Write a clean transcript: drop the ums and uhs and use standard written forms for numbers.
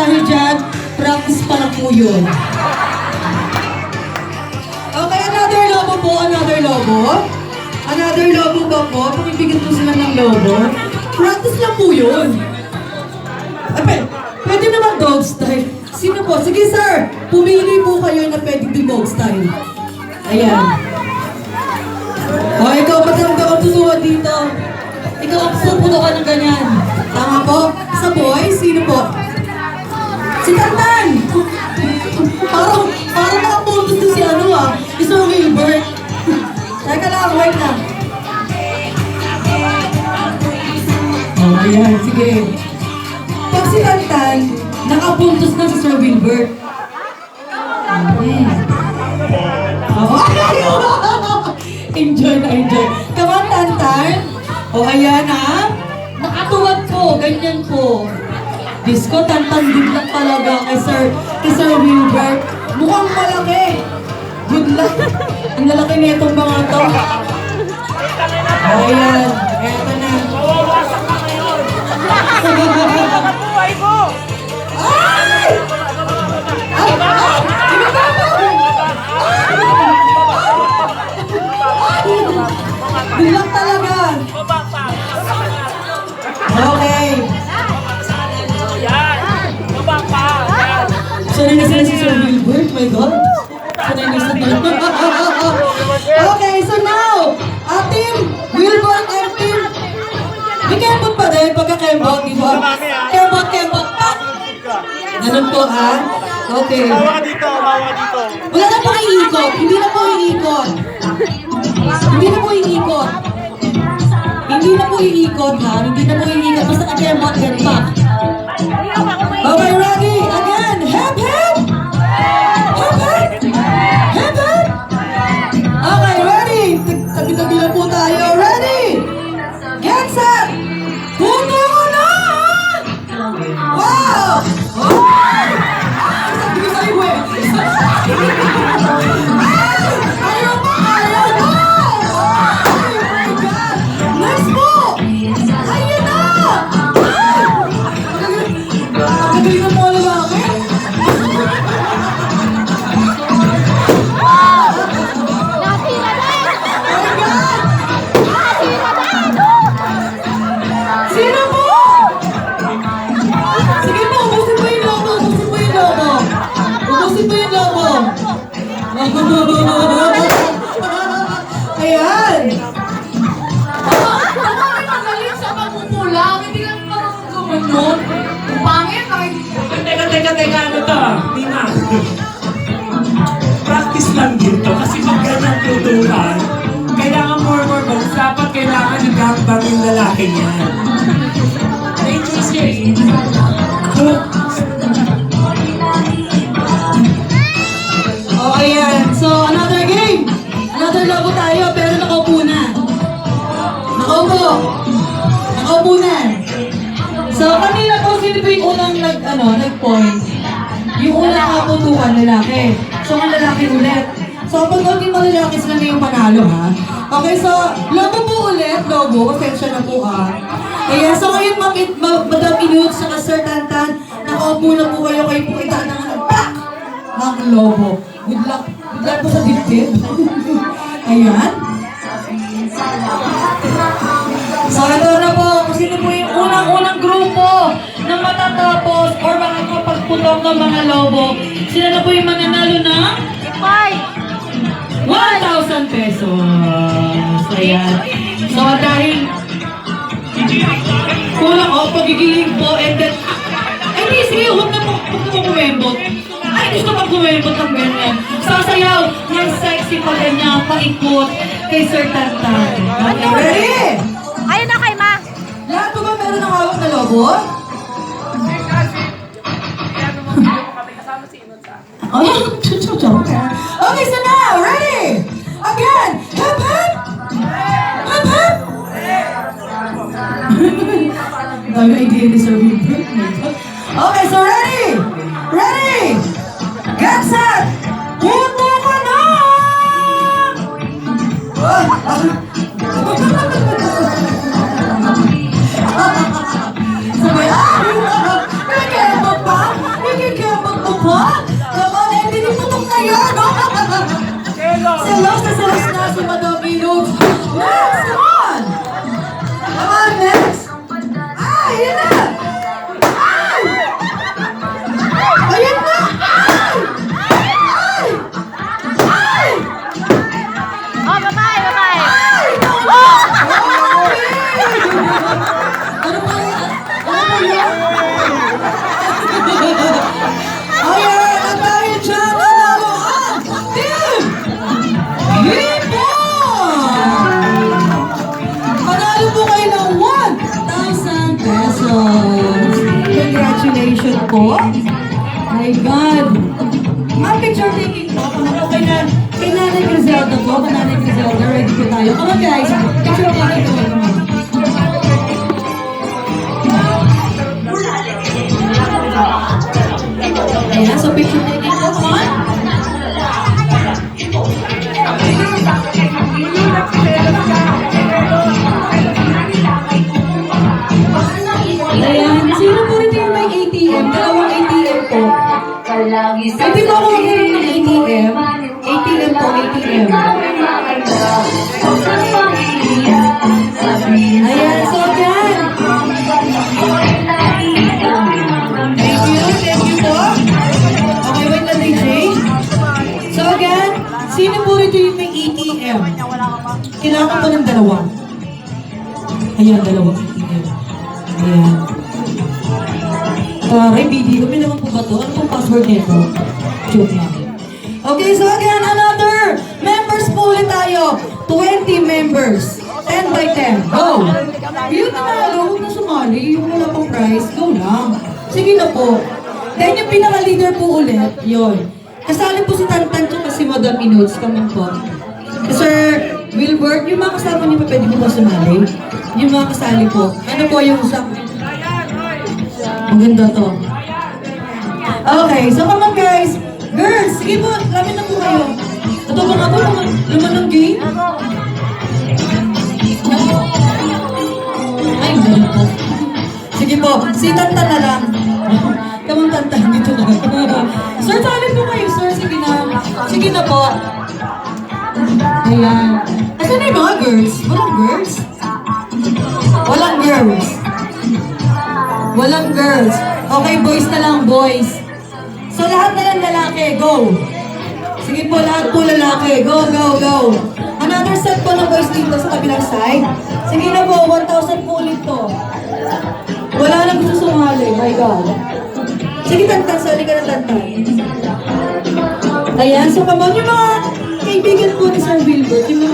dahil dyan, practice pa lang po yun. Okay, another lobo po, another lobo. Another lobo ba po? Pakibigyan po sila ng lobo. Practice lang po yun. Pwede naman dog style. Sino po? Sige sir, pumili po kayo na pwede din dog style. Ayan. O, ikaw ba't ang tutuwa dito? Ikaw ang puputo ka ng ganyan. Tama po? Sa boy, sino po? Si Tantan! Parang nakapuntos din si ano Isang Wilbert. Teka lang, wait lang. Oh, ayan, sige. Pag si Tantan, nakapuntos na si Sir Wilbert. Enjoy na enjoy. Come on, Tantan. O, ayan nakatuwag po, ganyan po. Diyos ko, Tantan good luck talaga kay Sir Wilbert. Mukhang malaki. Good luck. Ang lalaki na itong mga to. Ayan, eto na. Mawawasak ka ngayon. Buhay mo. Ay! Ay! Good luck talaga. Okay. Baba pa. Sorry na sila si Sir Wilbert. My God. Sanay na sila. Okay, so now, team Wilbert and team may kembot pa din pagka-kembot, di ba? Kembot. Ganun po, Okay. Bawa dito. Wala na po iikot. Hindi na po iikot. Hindi na po iikot. Hindi na po iikot, Hindi na po iikot. Basta ka-kembot, ganun pa. Okay, ready? Again. Hep, hep! Hep, hep! Hep, hep! Okay, ready? Tabi-tabi lang po tayo. Ready? Get set! Puto ko na! Wow! Sabi ko sa'yo, Ayaw pa! Oh my God! Next po! Ayun na! Magaling na mo lalaki? Sino po? Sige po, ubusin po yung lobo. Ayan. Magaling sa pagpupula, hindi lang parang gumanon. Pangit, Teka, ano to? Tina. Practice lang din to. Kasi pag ganyan tutukan, kailangan more bones. Dapat kailangan yung gangbang yung lalaki niya. Dangerous yun. Oh, ayan. So, another game. Another logo tayo, pero nakaupo na. Nakaupo na. So, kanina po, sino po yung unang nag-point? Yung unang nakaputukan, lalaki. So, ang lalaki ulit. So, pag maging malalaki sila na yung panalo, Okay, so, logo po ulit. Logo, pasensya na po, Ayan, so ngayon, Madam Inut, saka Sir Tantan, nakaupo na po kayo po itaan ng pak! Ng logo. Good luck po sa dibdib. Ayan. So, ito na po, kung sino po yung unang grupo na matatapos or makakapagputong ng mga lobo, sila na po yung mananalo ng 1,000 pesos. Ayan. So, dahil kulang pagiging po, and then, hindi, sige, huwag na po kumembot. Ay, gusto pag kumembot ng ganyan. Sasayaw ng sexy pa ganyan, paikot kay Sir Tantan. Okay, ready? Ayun na kay Ma. Lahat po ba meron ng hawak na lobo? Okay, so now, ready? Again! Hep, hep! Hep, hep! Dami idea ni Sir Wilbert. Okay, so ready? Ready? Get set! Puto ka na! Sabay, nagkembot pa? Ano ba yan? Ano ba yan? Ayan, at dahil dyan, nanalo ang Team Lipon! Manalo po kayo ng 1,000 pesos. Congratulations po. My God. Ma'am, picture taking po. Kay Nanay Griselda po. Kay Nanay Griselda, ready po tayo. Come on guys, picture taking po. Come on. Ayan, so picture taking po. Come on. Ayan, sino po rin yung may ATM? Dalawang ATM po. Pwede po ako magkaroon ng ATM? ATM po, ATM. Ayan, so again. Thank you po. Okay, wait lang, DJ. So again, sino po rin yung may ATM? Kailangan po ng dalawa. Ayan, dalawang ATM. Ayan. Ay, video. May naman po ba ito? Ano pong password nito? Joke lang. Okay, so again, another members po ulit tayo. 20 members. 10 by 10. Go! Yung nanalo, huwag na sumali. Yung wala pang prize, go lang. Sige na po. Then yung pinaka-leader po ulit, yun. Kasali po si Tantan tsaka si Madam Inodes. Come on po. Sir Wilbert, yung mga kasama niyo pa pwede po ba sumali? Yung mga kasali po. Ano po yung sa... Maganda to. Okay, so come on guys. Girls, sige po, lapit na po kayo. Ito ba nga po, laman ng game? Ay, ganun po. Sige po, si Tantan na lang. Kamang Tantan, dito na. Sir, sali po kayo, sir. Sige na. Sige na po. Ayan. Asan na yung mga girls? Walang girls? Walang girls. Walang girls. Okay, boys na lang, boys. So, lahat na lang lalaki. Go. Sige po, lahat po lalaki. Go, go, go. Another set po ng boys dito sa kabilang side. Sige na po, 1,000 po ulit to. Wala na gusto sumali. My God. Sige, Tantan. Sali ka na, Tantan. Ayan, so come on, yung mga kaibigan po ni Sir Wilbert, yung mga